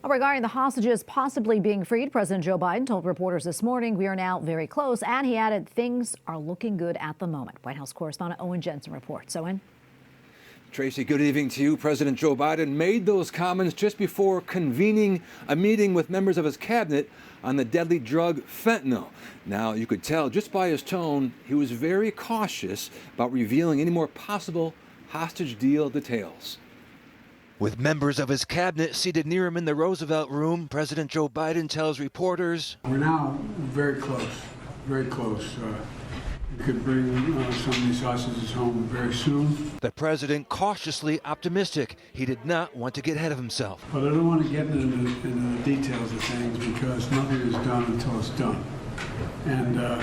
Regarding the hostages possibly being freed, President Joe Biden told reporters this morning, "We are now very close," and he added, "Things are looking good at the moment." White House correspondent Owen Jensen reports. Owen? Tracy, good evening to you. President Joe Biden made those comments just before convening a meeting with members of his cabinet on the deadly drug fentanyl. Now, you could tell just by his tone, he was very cautious about revealing any more possible hostage deal details. With members of his cabinet seated near him in the Roosevelt Room, President Joe Biden tells reporters, "We're now very close, very close. We could bring some of these hostages home very soon." The president cautiously optimistic. He did not want to get ahead of himself. But I don't want to get into the details of things because nothing is done until it's done. And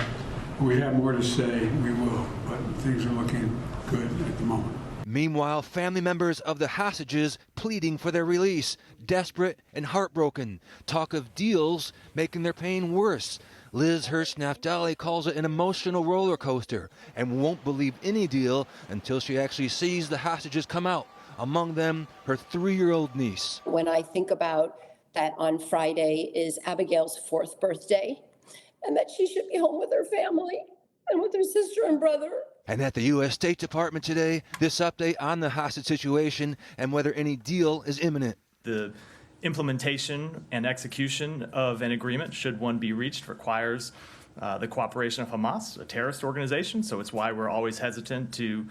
we have more to say, we will, but things are looking good at the moment. Meanwhile, family members of the hostages pleading for their release, desperate and heartbroken. Talk of deals making their pain worse. Liz Hirsch-Naftali calls it an emotional roller coaster and won't believe any deal until she actually sees the hostages come out, among them her 3-year-old niece. When I think about that on Friday is Abigail's 4th birthday and that she should be home with her family and with her sister and brother. And at the U.S. State Department today, this update on the hostage situation and whether any deal is imminent. The implementation and execution of an agreement, should one be reached, requires the cooperation of Hamas, a terrorist organization. So it's why we're always hesitant to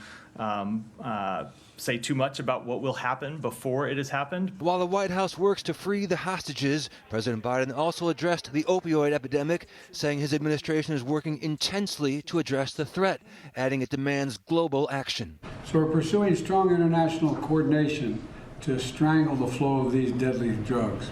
say too much about what will happen before it has happened. While the White House works to free the hostages, President Biden also addressed the opioid epidemic, saying his administration is working intensely to address the threat, adding it demands global action. So we're pursuing strong international coordination to strangle the flow of these deadly drugs.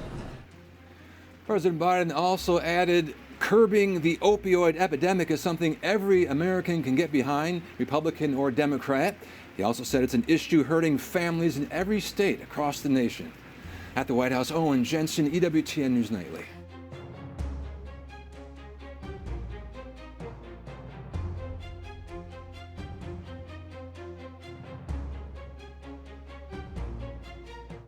President Biden also added, curbing the opioid epidemic is something every American can get behind, Republican or Democrat. He also said it's an issue hurting families in every state across the nation. At the White House, Owen Jensen, EWTN News Nightly.